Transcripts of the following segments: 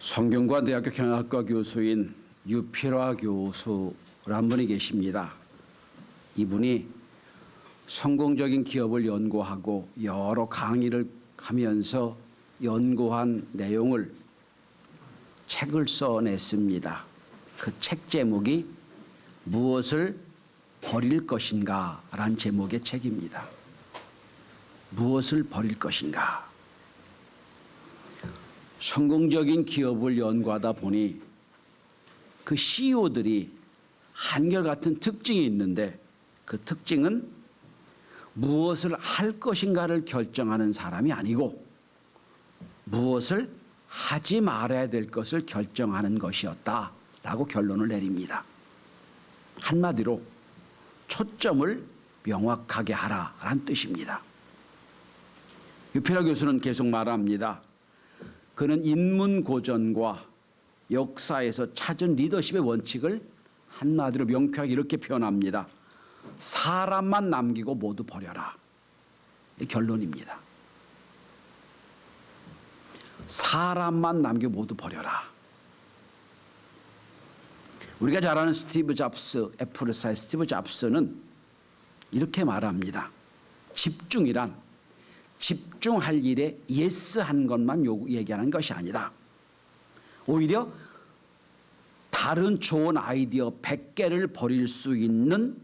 성균관대학교 경영학과 교수인 유필화 교수란 분이 계십니다. 이분이 성공적인 기업을 연구하고 여러 강의를 하면서 연구한 내용을 책을 써냈습니다. 그 책 제목이 무엇을 버릴 것인가 라는 제목의 책입니다. 무엇을 버릴 것인가. 성공적인 기업을 연구하다 보니 그 CEO들이 한결같은 특징이 있는데 그 특징은 무엇을 할 것인가를 결정하는 사람이 아니고 무엇을 하지 말아야 될 것을 결정하는 것이었다라고 결론을 내립니다. 한마디로 초점을 명확하게 하라라는 뜻입니다. 유필화 교수는 계속 말합니다. 그는 인문고전과 역사에서 찾은 리더십의 원칙을 한마디로 명쾌하게 이렇게 표현합니다. 사람만 남기고 모두 버려라. 이 결론입니다. 사람만 남기고 모두 버려라. 우리가 잘 아는 스티브 잡스, 애플사의 스티브 잡스는 이렇게 말합니다. 집중이란 집중할 일에 예스한 것만 얘기하는 것이 아니다. 오히려 다른 좋은 아이디어 100개를 버릴 수 있는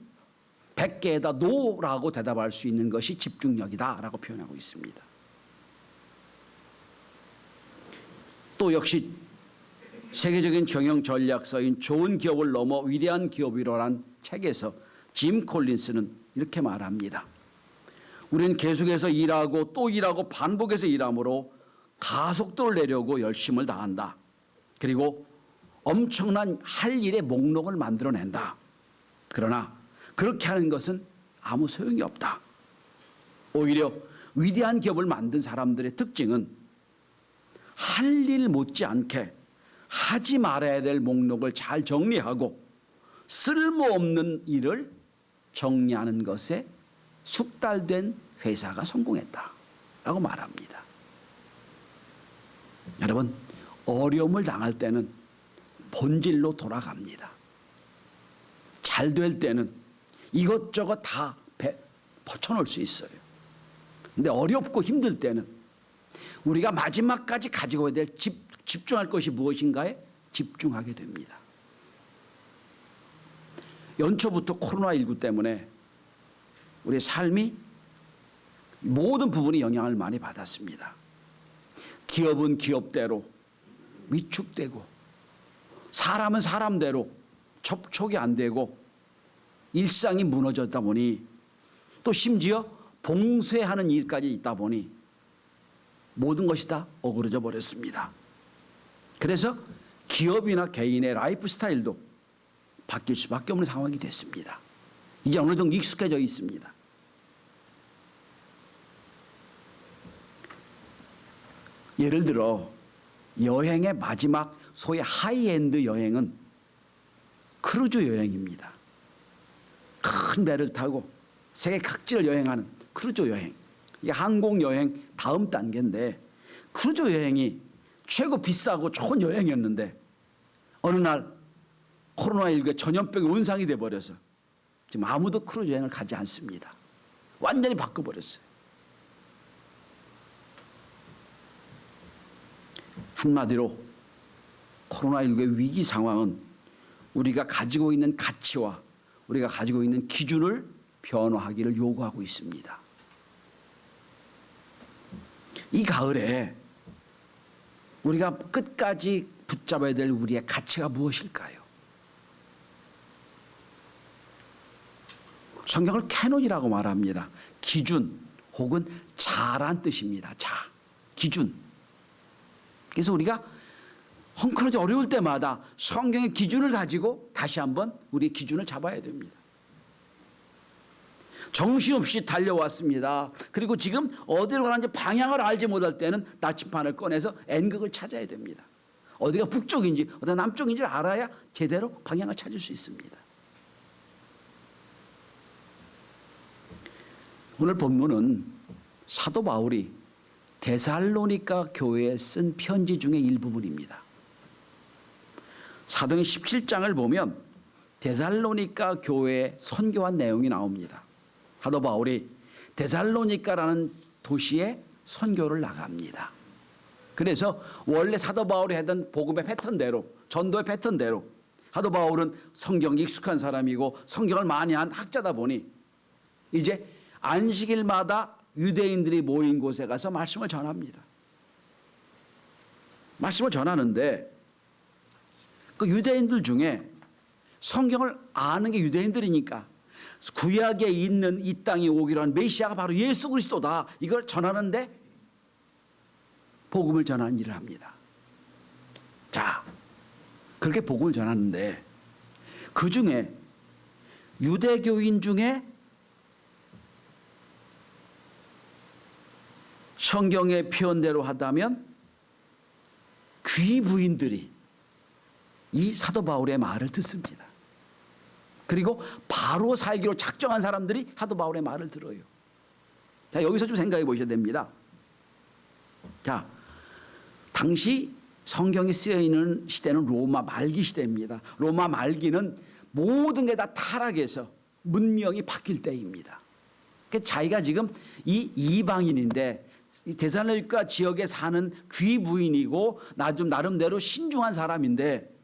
100개에다 노라고 대답할 수 있는 것이 집중력이다라고 표현하고 있습니다. 또 역시 세계적인 경영 전략서인 좋은 기업을 넘어 위대한 기업이라는 책에서 짐 콜린스는 이렇게 말합니다. 우리는 계속해서 일하고 또 일하고 반복해서 일함으로 가속도를 내려고 열심을 다한다. 그리고 엄청난 할 일의 목록을 만들어낸다. 그러나 그렇게 하는 것은 아무 소용이 없다. 오히려 위대한 기업을 만든 사람들의 특징은 할 일 못지않게 하지 말아야 될 목록을 잘 정리하고 쓸모없는 일을 정리하는 것에 숙달된 회사가 성공했다라고 말합니다. 여러분, 어려움을 당할 때는 본질로 돌아갑니다. 잘 될 때는 이것저것 다 퍼쳐놓을 수 있어요. 근데 어렵고 힘들 때는 우리가 마지막까지 가지고 가야 될 집중할 것이 무엇인가에 집중하게 됩니다. 연초부터 코로나19 때문에 우리 삶이 모든 부분이 영향을 많이 받았습니다. 기업은 기업대로 위축되고 사람은 사람대로 접촉이 안 되고 일상이 무너졌다 보니 또 심지어 봉쇄하는 일까지 있다 보니 모든 것이 다 어그러져 버렸습니다. 그래서 기업이나 개인의 라이프 스타일도 바뀔 수밖에 없는 상황이 됐습니다. 이제 어느 정도 익숙해져 있습니다. 예를 들어 여행의 마지막 소위 하이엔드 여행은 크루즈 여행입니다. 큰 배를 타고 세계 각지를 여행하는 크루즈 여행. 이게 항공 여행 다음 단계인데 크루즈 여행이 최고 비싸고 좋은 여행이었는데 어느 날 코로나19에 전염병이 원상이 돼버려서 지금 아무도 크루즈 여행을 가지 않습니다. 완전히 바꿔버렸어요. 한마디로 코로나19의 위기 상황은 우리가 가지고 있는 가치와 우리가 가지고 있는 기준을 변화하기를 요구하고 있습니다. 이 가을에 우리가 끝까지 붙잡아야 될 우리의 가치가 무엇일까요? 성경을 캐논이라고 말합니다. 기준 혹은 자란 뜻입니다. 자, 기준. 그래서 우리가 헝클어져 어려울 때마다 성경의 기준을 가지고 다시 한번 우리의 기준을 잡아야 됩니다. 정신없이 달려왔습니다. 그리고 지금 어디로 가는지 방향을 알지 못할 때는 나침반을 꺼내서 N극을 찾아야 됩니다. 어디가 북쪽인지 어디가 남쪽인지를 알아야 제대로 방향을 찾을 수 있습니다. 오늘 본문은 사도 바울이 데살로니가 교회에 쓴 편지 중의 일부분입니다. 사도행 17장을 보면 데살로니가 교회에 선교한 내용이 나옵니다. 사도 바울이 데살로니가라는 도시에 선교를 나갑니다. 그래서 원래 사도 바울이 하던 복음의 패턴대로, 전도의 패턴대로, 사도 바울은 성경에 익숙한 사람이고 성경을 많이 한 학자다 보니 이제 안식일마다 유대인들이 모인 곳에 가서 말씀을 전합니다. 말씀을 전하는데 그 유대인들 중에 성경을 아는 게 유대인들이니까 구약에 있는 이 땅에 오기로 한 메시아가 바로 예수 그리스도다, 이걸 전하는데 복음을 전하는 일을 합니다. 자, 그렇게 복음을 전하는데 그 중에 유대교인 중에 성경의 표현대로 하다면 귀부인들이 이 사도 바울의 말을 듣습니다. 그리고 바로 살기로 작정한 사람들이 사도 바울의 말을 들어요. 자, 여기서 좀 생각해 보셔야 됩니다. 자, 당시 성경이 쓰여 있는 시대는 로마 말기 시대입니다. 로마 말기는 모든 게 다 타락해서 문명이 바뀔 때입니다. 그러니까 자기가 지금 이 이방인인데 이 데살로니가 지역에 사는 귀부인이고 나 좀 나름대로 신중한 사람인데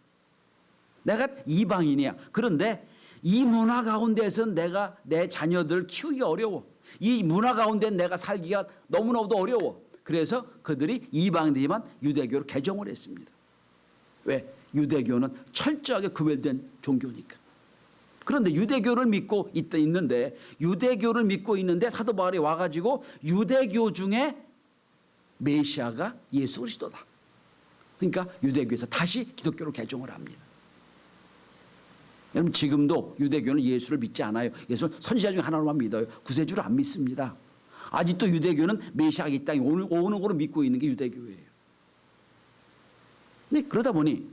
내가 이방인이야. 그런데 이 문화 가운데서는 내가 내 자녀들 키우기 어려워. 이 문화 가운데 내가 살기가 너무나도 어려워. 그래서 그들이 이방인이지만 유대교로 개종을 했습니다. 왜? 유대교는 철저하게 구별된 종교니까. 그런데 유대교를 믿고 있는데 유대교를 믿고 있는데 사도 바울이 와가지고 유대교 중에 메시아가 예수 그리스도다. 그러니까 유대교에서 다시 기독교로 개종을 합니다. 여러분, 지금도 유대교는 예수를 믿지 않아요. 예수는 선지자 중에 하나로만 믿어요. 구세주를 안 믿습니다. 아직도 유대교는 메시아가 이 땅에 오는 거로 믿고 있는 게 유대교예요. 근데 그러다 보니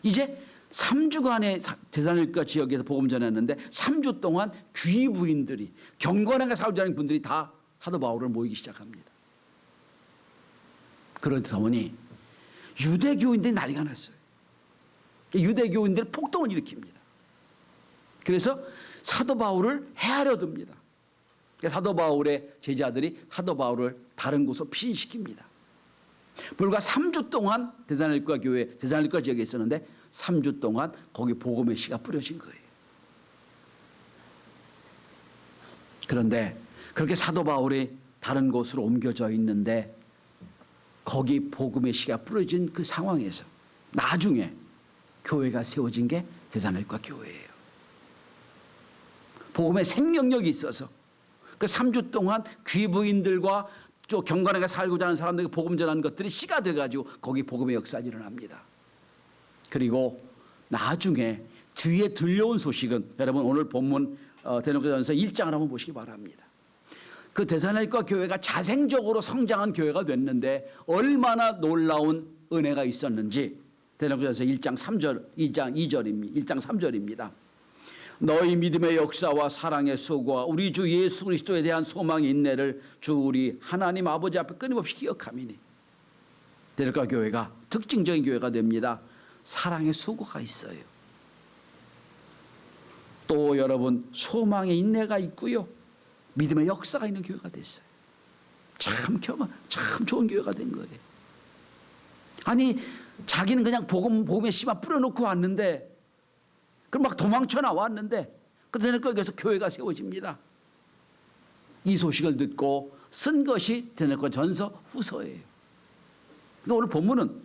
이제 3주간의 데살로니가 지역에서 복음 전했는데 3주 동안 귀부인들이 경건하게 살자는 분들이 다 사도 바울을 모이기 시작합니다. 그러다 보니 유대교인들이 난리가 났어요. 유대교인들이 폭동을 일으킵니다. 그래서 사도 바울을 헤아려 둡니다. 사도 바울의 제자들이 사도 바울을 다른 곳으로 피신시킵니다. 불과 3주 동안 데살로니가 교회, 데살로니가 지역에 있었는데 3주 동안 거기 복음의 씨가 뿌려진 거예요. 그런데 그렇게 사도 바울이 다른 곳으로 옮겨져 있는데 거기 복음의 씨가 뿌려진 그 상황에서 나중에 교회가 세워진 게 데살로니가 교회예요. 복음의 생명력이 있어서 그 3주 동안 귀부인들과 또 경건하게 살고자 하는 사람들에게 복음 전하는 것들이 씨가 돼가지고 거기 복음의 역사가 일어납니다. 그리고 나중에 뒤에 들려온 소식은 여러분 오늘 본문 데살로니가전서 1장을 한번 보시기 바랍니다. 그 데살로니가 교회가 자생적으로 성장한 교회가 됐는데 얼마나 놀라운 은혜가 있었는지 데살로니가전서 1장 3절, 2장 2절입니다. 1장 3절입니다. 너희 믿음의 역사와 사랑의 수고와 우리 주 예수 그리스도에 대한 소망의 인내를 주 우리 하나님 아버지 앞에 끊임없이 기억함이니. 데살로니가 교회가 특징적인 교회가 됩니다. 사랑의 수고가 있어요. 또 여러분 소망의 인내가 있고요. 믿음의 역사가 있는 교회가 됐어요. 참 좋은 교회가 된 거예요. 아니 자기는 그냥 복음의 씨만 뿌려놓고 왔는데 그럼 막 도망쳐 나왔는데 그때는 거기서 교회가 세워집니다. 이 소식을 듣고 쓴 것이 데살로니가 전서 후서예요. 그러니까 오늘 본문은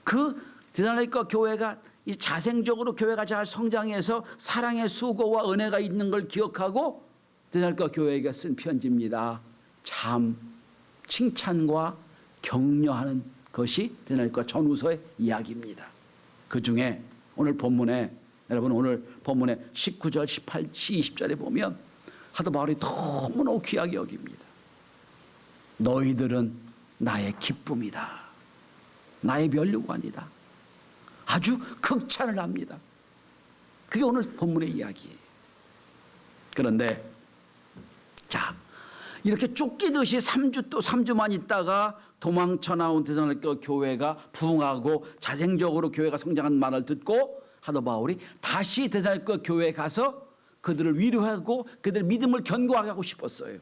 그 데살로니가 교회가 이 자생적으로 교회가 잘 성장해서 사랑의 수고와 은혜가 있는 걸 기억하고 데살로니가 교회에게 쓴 편지입니다. 참 칭찬과 격려하는 것이 데살로니가 전후서의 이야기입니다. 그 중에 오늘 본문에 여러분 오늘 본문에 19절, 18, 20절에 보면 사도 바울이 너무너무 귀하게 여깁니다. 너희들은 나의 기쁨이다. 나의 면류관이다. 아주 극찬을 합니다. 그게 오늘 본문의 이야기예요. 그런데 자, 이렇게 쫓기듯이 3주 또 3주만 있다가 도망쳐 나온 데살로니가 교회가 부흥하고 자생적으로 교회가 성장한 말을 듣고 사도 바울이 다시 데살로니가 교회에 가서 그들을 위로하고 그들의 믿음을 견고하게 하고 싶었어요.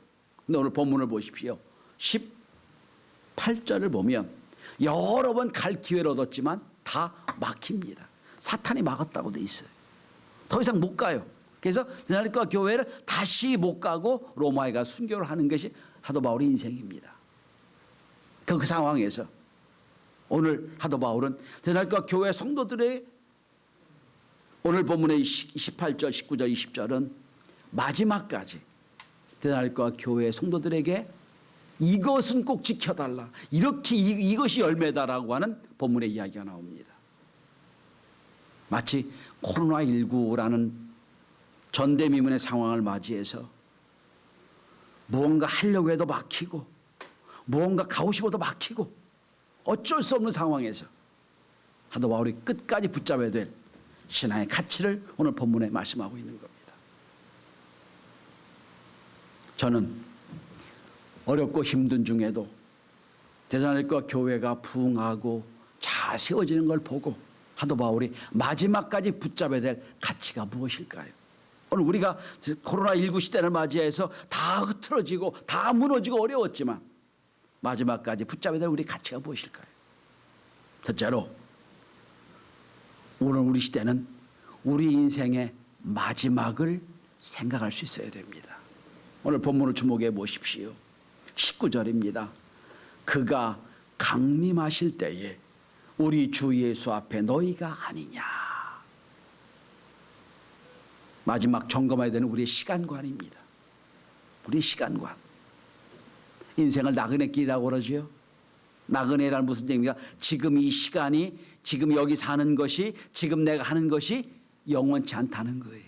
근데 오늘 본문을 보십시오. 18절을 보면 여러 번 갈 기회를 얻었지만 다 막힙니다. 사탄이 막았다고 돼 있어요. 더 이상 못 가요. 그래서 데살로니가 교회를 다시 못 가고 로마에 가 순교를 하는 것이 사도 바울의 인생입니다. 그 상황에서 오늘 사도 바울은 데살로니가 교회 성도들의 오늘 본문의 18절, 19절, 20절은 마지막까지 데살로니가 교회 성도들에게 이것은 꼭 지켜달라. 이렇게 이것이 열매다라고 하는 본문의 이야기가 나옵니다. 마치 코로나19라는 전대미문의 상황을 맞이해서 무언가 하려고 해도 막히고 무언가 가고 싶어도 막히고 어쩔 수 없는 상황에서 사도 바울이 끝까지 붙잡아야 될 신앙의 가치를 오늘 본문에 말씀하고 있는 겁니다. 저는 어렵고 힘든 중에도 데살로니가 교회가 부흥하고 잘 세워지는 걸 보고 사도 바울이 마지막까지 붙잡아야 될 가치가 무엇일까요? 오늘 우리가 코로나19 시대를 맞이해서 다 흐트러지고 다 무너지고 어려웠지만 마지막까지 붙잡아야 될 우리 가치가 무엇일까요? 첫째로 오늘 우리 시대는 우리 인생의 마지막을 생각할 수 있어야 됩니다. 오늘 본문을 주목해 보십시오. 19절입니다. 그가 강림하실 때에 우리 주 예수 앞에 너희가 아니냐. 마지막 점검해야 되는 우리의 시간관입니다. 우리의 시간관. 인생을 나그네 길이라고 그러죠. 나그네란 무슨 얘기입니까? 지금 이 시간이 지금 여기 사는 것이 지금 내가 하는 것이 영원치 않다는 거예요.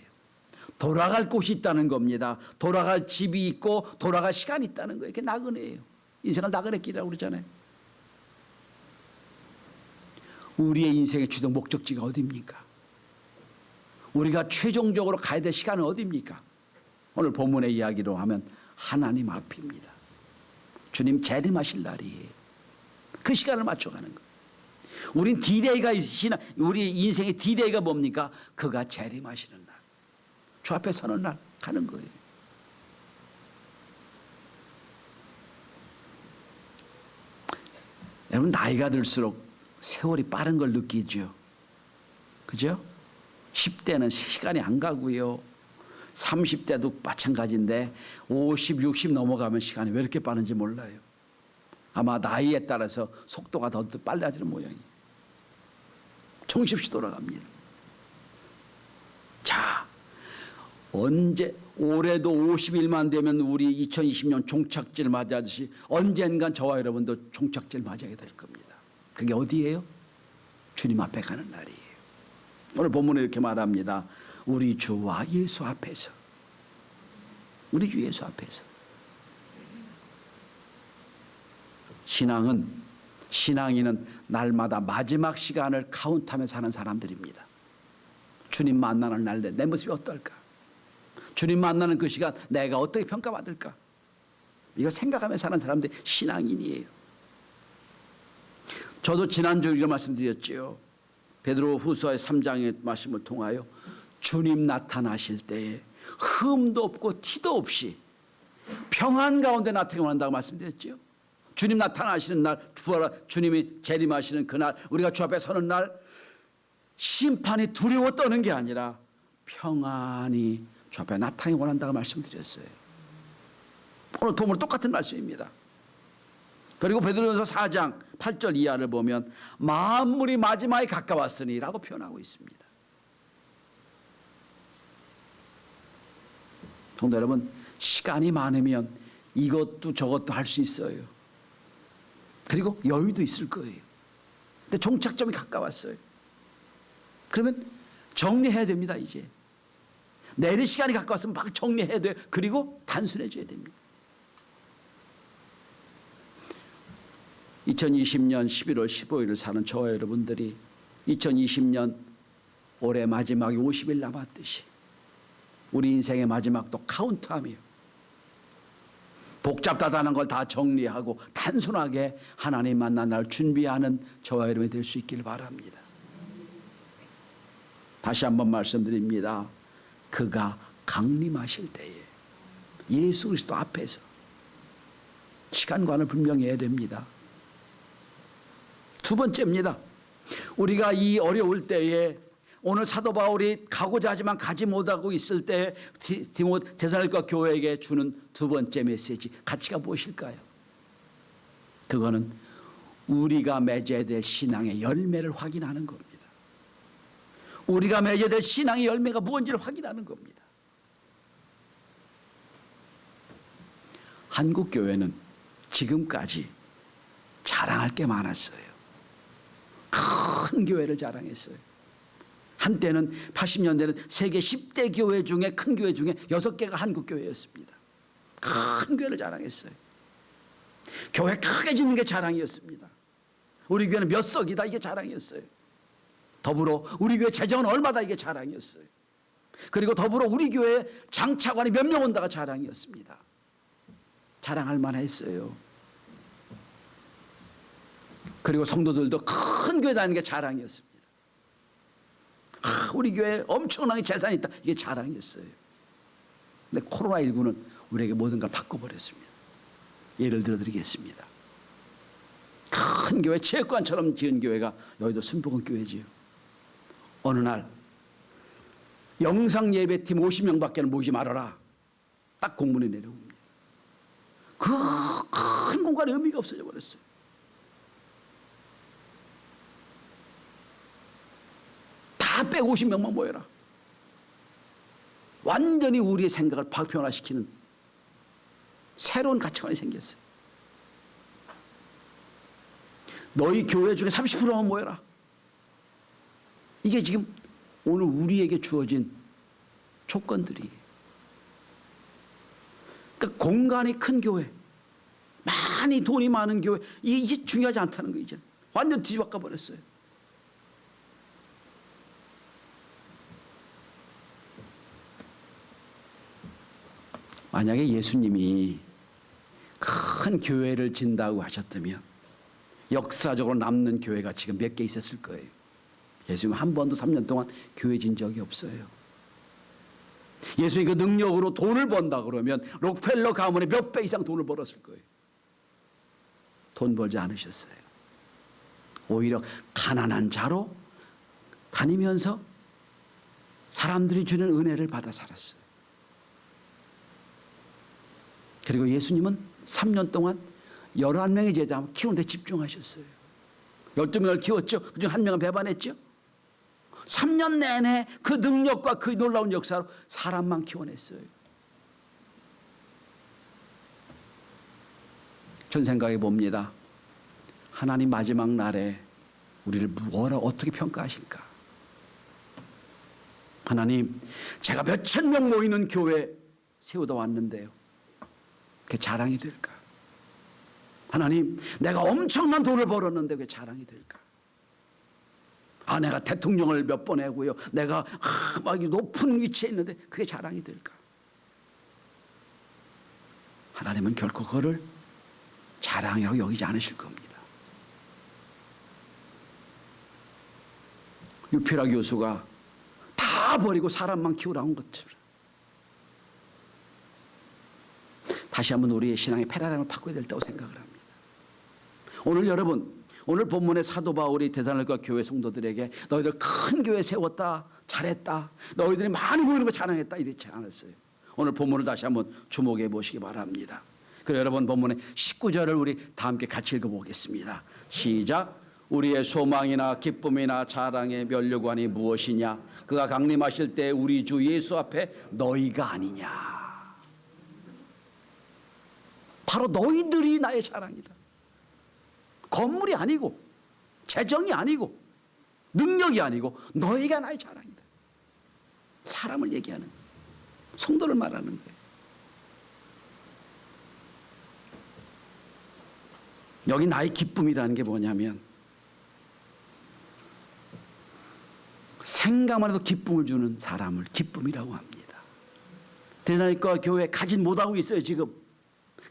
돌아갈 곳이 있다는 겁니다. 돌아갈 집이 있고 돌아갈 시간이 있다는 거예요. 그게 나그네예요. 인생을 나그네 길이라고 그러잖아요. 우리의 인생의 최종 목적지가 어디입니까? 우리가 최종적으로 가야 될 시간은 어디입니까? 오늘 본문의 이야기로 하면 하나님 앞입니다. 주님 재림하실 날이에요. 그 시간을 맞춰가는 거예요. 우린 디데이가 있으시나 우리 인생의 디데이가 뭡니까? 그가 재림하시는 날. 주 앞에 서는 날 가는 거예요. 여러분 나이가 들수록 세월이 빠른 걸 느끼죠. 그죠? 10대는 시간이 안 가고요. 30대도 마찬가지인데 50, 60 넘어가면 시간이 왜 이렇게 빠른지 몰라요. 아마 나이에 따라서 속도가 더 빨라지는 모양이에요. 정신없이 돌아갑니다. 자, 언제 올해도 50일만 되면 우리 2020년 종착지를 맞이하듯이 언젠간 저와 여러분도 종착지를 맞이하게 될 겁니다. 그게 어디예요? 주님 앞에 가는 날이에요. 오늘 본문에 이렇게 말합니다. 우리 주와 예수 앞에서. 우리 주 예수 앞에서. 신앙인은 날마다 마지막 시간을 카운트하며 사는 사람들입니다. 주님 만나는 날 내 모습이 어떨까? 주님 만나는 그 시간 내가 어떻게 평가받을까? 이걸 생각하며 사는 사람들이 신앙인이에요. 저도 지난주 이런 말씀드렸죠. 베드로 후서의 3장의 말씀을 통하여 주님 나타나실 때에 흠도 없고 티도 없이 평안 가운데 나타난다고 말씀드렸죠. 주님 나타나시는 날, 주님이 재림하시는 그날, 우리가 주 앞에 서는 날 심판이 두려워 떠는 게 아니라 평안이 주 앞에 나타나기 원한다고 말씀드렸어요. 오늘 도무로 똑같은 말씀입니다. 그리고 베드로전서 4장 8절 이하를 보면 만물이 마지막에 가까웠으니 라고 표현하고 있습니다. 성도 여러분, 시간이 많으면 이것도 저것도 할 수 있어요. 그리고 여유도 있을 거예요. 근데 종착점이 가까웠어요. 그러면 정리해야 됩니다. 이제 내일 시간이 가까웠으면 막 정리해야 돼요. 그리고 단순해져야 됩니다. 2020년 11월 15일을 사는 저와 여러분들이 2020년 올해 마지막이 50일 남았듯이 우리 인생의 마지막도 카운트하며 복잡하다는 걸 다 정리하고 단순하게 하나님 만난 날 준비하는 저와 여러분이 될 수 있기를 바랍니다. 다시 한번 말씀드립니다. 그가 강림하실 때에 예수 그리스도 앞에서 시간관을 분명히 해야 됩니다. 두 번째입니다. 우리가 이 어려울 때에 오늘 사도 바울이 가고자 하지만 가지 못하고 있을 때 데살로니가 교회에게 주는 두 번째 메시지, 가치가 무엇일까요? 그거는 우리가 맺어야 될 신앙의 열매를 확인하는 겁니다. 우리가 맺어야 될 신앙의 열매가 무엇인지를 확인하는 겁니다. 한국 교회는 지금까지 자랑할 게 많았어요. 큰 교회를 자랑했어요. 한때는 80년대는 세계 10대 교회 중에 큰 교회 중에 6개가 한국 교회였습니다. 큰 교회를 자랑했어요. 교회 크게 짓는 게 자랑이었습니다. 우리 교회는 몇 석이다 이게 자랑이었어요. 더불어 우리 교회 재정은 얼마다 이게 자랑이었어요. 그리고 더불어 우리 교회 장차관이 몇 명 온다가 자랑이었습니다. 자랑할 만했어요. 그리고 성도들도 큰 교회 다니는 게 자랑이었습니다. 우리 교회에 엄청나게 재산이 있다. 이게 자랑이었어요. 근데 코로나19는 우리에게 모든 걸 바꿔버렸습니다. 예를 들어드리겠습니다. 큰 교회, 체육관처럼 지은 교회가 여의도 순복음 교회지요. 어느 날 영상 예배팀 50명밖에 모이지 말아라. 딱 공문이 내려옵니다. 그 큰 공간에 의미가 없어져 버렸어요. 다 빼고 50명만 모여라. 완전히 우리의 생각을 변화시키는 새로운 가치관이 생겼어요. 너희 교회 중에 30%만 모여라. 이게 지금 오늘 우리에게 주어진 조건들이에요. 그러니까 공간이 큰 교회, 많이 돈이 많은 교회, 이게 중요하지 않다는 거 이제 완전 뒤바꿔 버렸어요. 만약에 예수님이 큰 교회를 진다고 하셨다면 역사적으로 남는 교회가 지금 몇 개 있었을 거예요. 예수님 한 번도 3년 동안 교회 진 적이 없어요. 예수님이 그 능력으로 돈을 번다 그러면 록펠러 가문의 몇 배 이상 돈을 벌었을 거예요. 돈 벌지 않으셨어요. 오히려 가난한 자로 다니면서 사람들이 주는 은혜를 받아 살았어요. 그리고 예수님은 3년 동안 11명의 제자 키우는 데 집중하셨어요. 12명을 키웠죠. 그중 한 명은 배반했죠. 3년 내내 그 능력과 그 놀라운 역사로 사람만 키워냈어요. 전 생각해 봅니다. 하나님 마지막 날에 우리를 어떻게 평가하실까? 하나님, 제가 몇천 명 모이는 교회 세우다 왔는데요. 그게 자랑이 될까? 하나님, 내가 엄청난 돈을 벌었는데 그게 자랑이 될까? 내가 대통령을 몇 번 하고요. 내가 막 높은 위치에 있는데 그게 자랑이 될까? 하나님은 결코 그거를 자랑이라고 여기지 않으실 겁니다. 유필아 교수가 다 버리고 사람만 키우라고 한 것처럼 다시 한번 우리의 신앙의 패러다임을 바꿔야 될 때라고 생각을 합니다. 오늘 여러분, 오늘 본문의 사도 바울이 데살로니가 교회 성도들에게 너희들 큰 교회 세웠다, 잘했다, 너희들이 많이 모이는 거 자랑했다 이렇지 않았어요. 오늘 본문을 다시 한번 주목해 보시기 바랍니다. 그리고 여러분 본문의 19절을 우리 다 함께 같이 읽어보겠습니다. 시작. 우리의 소망이나 기쁨이나 자랑의 면류관이 무엇이냐? 그가 강림하실 때 우리 주 예수 앞에 너희가 아니냐? 바로 너희들이 나의 자랑이다. 건물이 아니고 재정이 아니고 능력이 아니고 너희가 나의 자랑이다. 사람을 얘기하는 거예요. 성도를 말하는 거예요. 여기 나의 기쁨이라는 게 뭐냐면 생각만 해도 기쁨을 주는 사람을 기쁨이라고 합니다. 데살로니가 교회 가진 못하고 있어요 지금.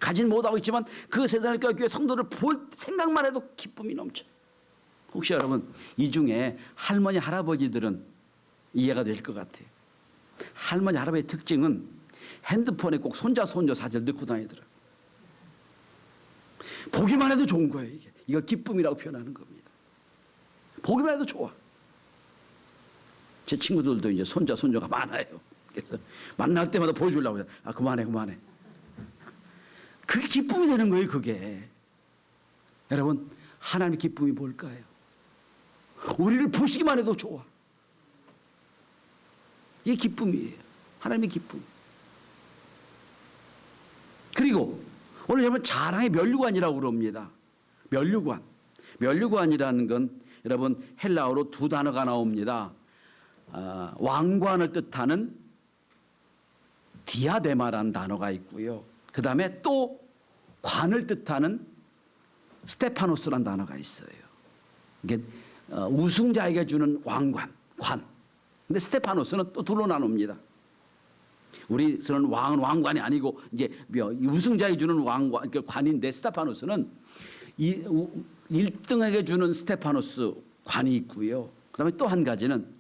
가진 못하고 있지만 그 세상의 교회 성도를 볼 생각만 해도 기쁨이 넘쳐. 혹시 여러분 이 중에 할머니 할아버지들은 이해가 되실 것 같아요. 할머니 할아버지의 특징은 핸드폰에 꼭 손자 손녀 사진을 넣고 다니더라고요. 보기만 해도 좋은 거예요. 이걸 기쁨이라고 표현하는 겁니다. 보기만 해도 좋아. 제 친구들도 이제 손자 손녀가 많아요. 그래서 만날 때마다 보여주려고 해요. 아 그만해. 그게 기쁨이 되는 거예요. 그게. 여러분 하나님의 기쁨이 뭘까요? 우리를 보시기만 해도 좋아. 이게 기쁨이에요. 하나님의 기쁨. 그리고 오늘 여러분 자랑의 면류관이라고 그럽니다. 면류관이라는 건 여러분 헬라어로 두 단어가 나옵니다. 왕관을 뜻하는 디아데마라는 단어가 있고요. 그 다음에 또 관을 뜻하는 스테파노스라는 단어가 있어요. 이게 우승자에게 주는 왕관, 관. 근데 스테파노스는 또 둘로 나눕니다. 우리는 왕은 왕관이 아니고 이제 우승자에게 주는 왕관, 그러니까 관인데 스테파노스는 1등에게 주는 스테파노스 관이 있고요. 그다음에 또 한 가지는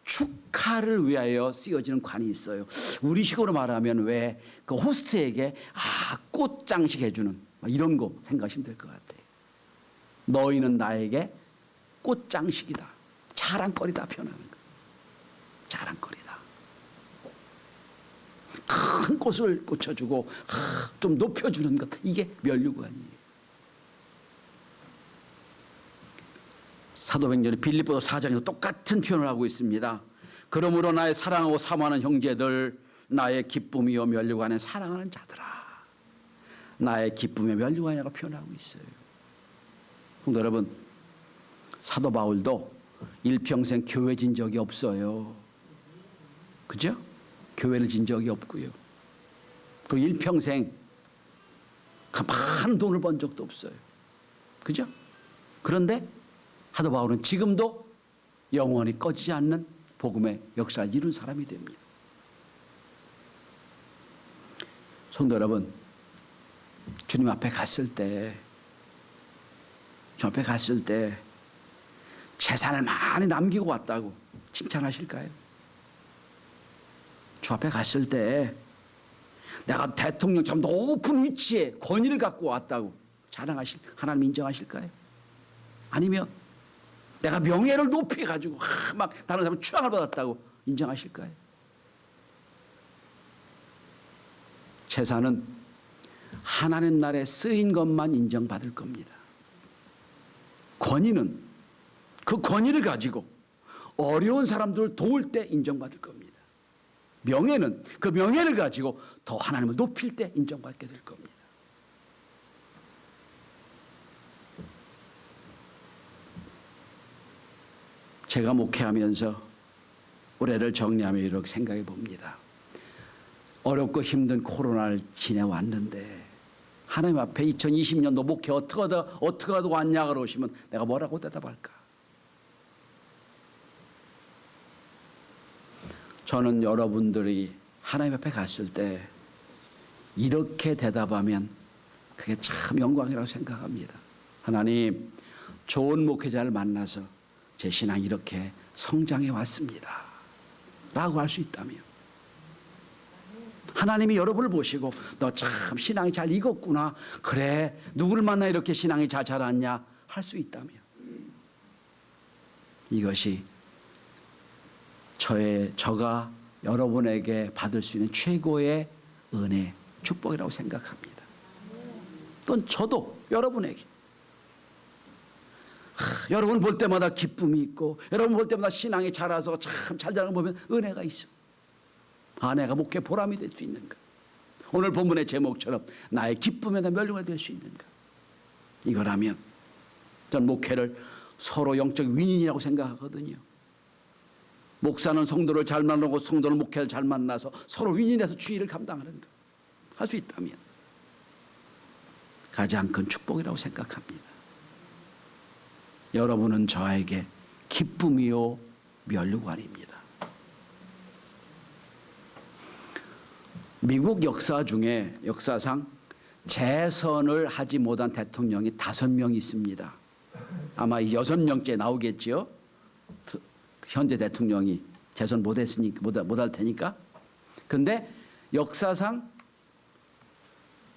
축하를 위하여 쓰여지는 관이 있어요. 우리식으로 말하면 왜 그 호스트에게 꽃장식 해주는 이런 거 생각하시면 될 것 같아요. 너희는 나에게 꽃장식이다. 자랑거리다 표현하는 거예요. 자랑거리다. 큰 꽃을 꽂혀주고 좀 높여주는 것, 이게 면류관이에요. 사도 바울이 빌립보서 4장에서 똑같은 표현을 하고 있습니다. 그러므로 나의 사랑하고 사모하는 형제들, 나의 기쁨이요 면류관에 사랑하는 자들아, 나의 기쁨의 면류관이라고 표현하고 있어요. 성도 여러분, 사도 바울도 일평생 교회 진 적이 없어요. 그죠? 교회를 진 적이 없고요. 그리고 일평생 많은 돈을 번 적도 없어요. 그죠? 그런데 사도 바울은 지금도 영원히 꺼지지 않는 복음의 역사를 이룬 사람이 됩니다. 성도 여러분, 주님 앞에 갔을 때 재산을 많이 남기고 왔다고 칭찬하실까요? 주 앞에 갔을 때 내가 대통령처럼 높은 위치에 권위를 갖고 왔다고 하나님 인정하실까요? 아니면 내가 명예를 높이 가지고 막 다른 사람 추앙을 받았다고 인정하실까요? 재산은 하나님 나라에 쓰인 것만 인정받을 겁니다. 권위는 그 권위를 가지고 어려운 사람들을 도울 때 인정받을 겁니다. 명예는 그 명예를 가지고 더 하나님을 높일 때 인정받게 될 겁니다. 제가 목회하면서 올해를 정리하며 이렇게 생각해 봅니다. 어렵고 힘든 코로나를 지내왔는데 하나님 앞에 2020년도 목회 어떻게 하고 왔냐 그러시면 내가 뭐라고 대답할까? 저는 여러분들이 하나님 앞에 갔을 때 이렇게 대답하면 그게 참 영광이라고 생각합니다. 하나님, 좋은 목회자를 만나서 제 신앙이 이렇게 성장해 왔습니다 라고 할 수 있다면, 하나님이 여러분을 보시고 너 참 신앙이 잘 익었구나, 그래 누구를 만나 이렇게 신앙이 잘 자랐냐 할 수 있다면, 이것이 저가 여러분에게 받을 수 있는 최고의 은혜, 축복이라고 생각합니다. 또는 저도 여러분에게 여러분 볼 때마다 기쁨이 있고 여러분 볼 때마다 신앙이 자라서 참 잘 자라는 거 보면 은혜가 있어. 내가 목회 보람이 될 수 있는가? 오늘 본문의 제목처럼 나의 기쁨에다 면류가 될 수 있는가? 이거라면 전 목회를 서로 영적 윈윈이라고 생각하거든요. 목사는 성도를 잘 만나고 성도는 목회를 잘 만나서 서로 윈윈해서 주의를 감당하는 것 할 수 있다면 가장 큰 축복이라고 생각합니다. 여러분은 저에게 기쁨이요 면류관입니다. 미국 역사 중에 역사상 재선을 하지 못한 대통령이 5명 있습니다. 아마 6명째 나오겠지요. 현재 대통령이 재선 못했으니까 못할 테니까. 근데 역사상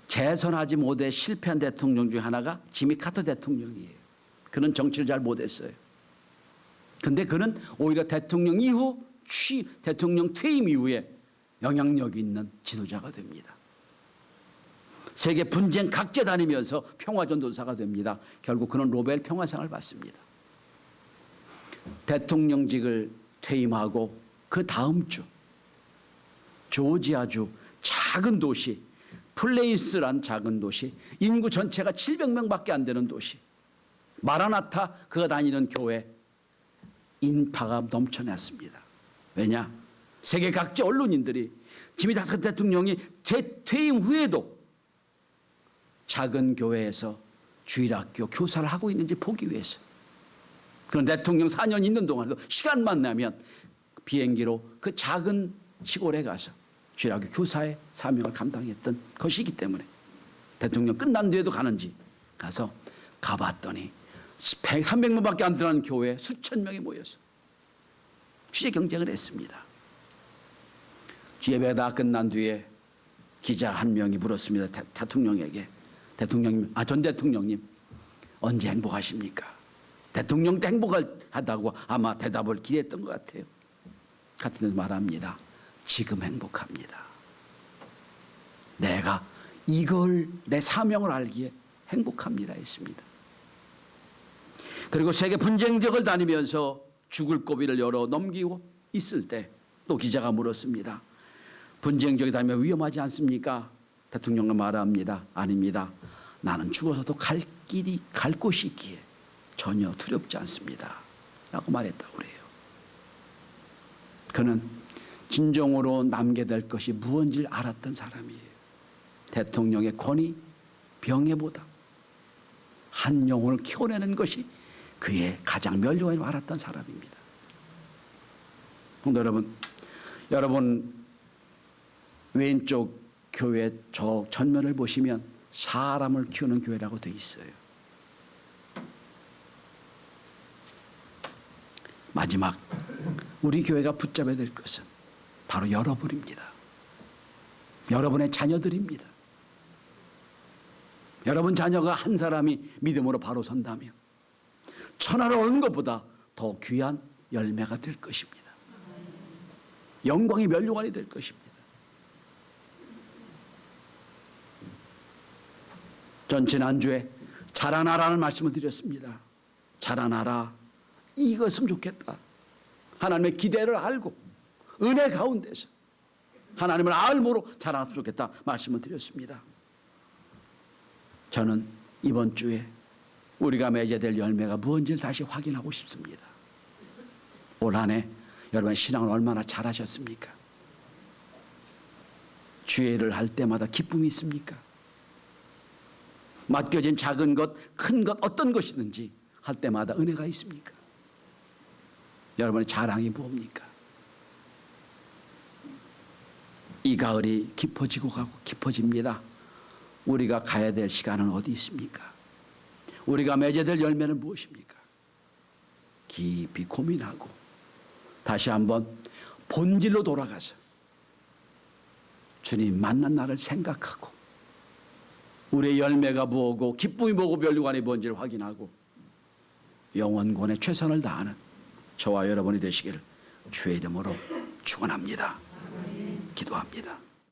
재선하지 못해 실패한 대통령 중 하나가 지미 카터 대통령이에요. 그는 정치를 잘 못했어요. 근데 그는 오히려 대통령 이후 대통령 퇴임 이후에 영향력 있는 지도자가 됩니다. 세계 분쟁 각제 다니면서 평화전도사가 됩니다. 결국 그는 노벨 평화상을 받습니다. 대통령직을 퇴임하고 그 다음 주 조지아주 작은 도시 플레이스란 작은 도시, 인구 전체가 700명밖에 안 되는 도시, 마라나타 그가 다니는 교회 인파가 넘쳐났습니다. 왜냐? 세계 각지 언론인들이 지미 카터 대통령이 퇴임 후에도 작은 교회에서 주일학교 교사를 하고 있는지 보기 위해서. 그런 대통령 4년 있는 동안도 시간만 나면 비행기로 그 작은 시골에 가서 주일학교 교사의 사명을 감당했던 것이기 때문에 대통령 끝난 뒤에도 가는지 가서 가봤더니 300명밖에 안 들어가는 교회에 수천 명이 모여서 취재 경쟁을 했습니다. 예배가 다 끝난 뒤에 기자 한 명이 물었습니다. 대통령에게. 대통령님, 전 대통령님 언제 행복하십니까? 대통령 때 행복하다고 아마 대답을 기대했던 것 같아요. 같은 데 말합니다. 지금 행복합니다. 내가 이걸 내 사명을 알기에 행복합니다 했습니다. 그리고 세계 분쟁적을 다니면서 죽을 고비를 열어 넘기고 있을 때 또 기자가 물었습니다. 분쟁적이 다니면 위험하지 않습니까? 대통령은 말합니다. 아닙니다. 나는 죽어서도 갈 곳이 있기에 전혀 두렵지 않습니다. 라고 말했다고 그래요. 그는 진정으로 남게 될 것이 무언지를 알았던 사람이에요. 대통령의 권위, 병해보다 한 영혼을 키워내는 것이 그의 가장 멸류관을 알았던 사람입니다. 성도 여러분 왼쪽 교회 저 전면을 보시면 사람을 키우는 교회라고 되어 있어요. 마지막 우리 교회가 붙잡아야 될 것은 바로 여러분입니다. 여러분의 자녀들입니다. 여러분 자녀가 한 사람이 믿음으로 바로 선다면 천하를 얻는 것보다 더 귀한 열매가 될 것입니다. 영광의 면류관이 될 것입니다. 전 지난주에 자라나라는 말씀을 드렸습니다. 자라나라. 이것으면 좋겠다. 하나님의 기대를 알고 은혜 가운데서 하나님을 알므로 자라났으면 좋겠다 말씀을 드렸습니다. 저는 이번 주에 우리가 맺어야 될 열매가 무엇인지를 다시 확인하고 싶습니다. 올 한 해 여러분 신앙을 얼마나 잘하셨습니까? 주의를 할 때마다 기쁨이 있습니까? 맡겨진 작은 것, 큰 것 어떤 것이든지 할 때마다 은혜가 있습니까? 여러분의 자랑이 무엇입니까? 이 가을이 깊어지고 가고 깊어집니다. 우리가 가야 될 시간은 어디 있습니까? 우리가 맺어야 될 열매는 무엇입니까? 깊이 고민하고 다시 한번 본질로 돌아가서 주님 만난 날을 생각하고 우리의 열매가 무엇고 기쁨이 뭐고 면류관이 뭔지를 확인하고 영원권에 최선을 다하는 저와 여러분이 되시기를 주의 이름으로 축원합니다. 기도합니다.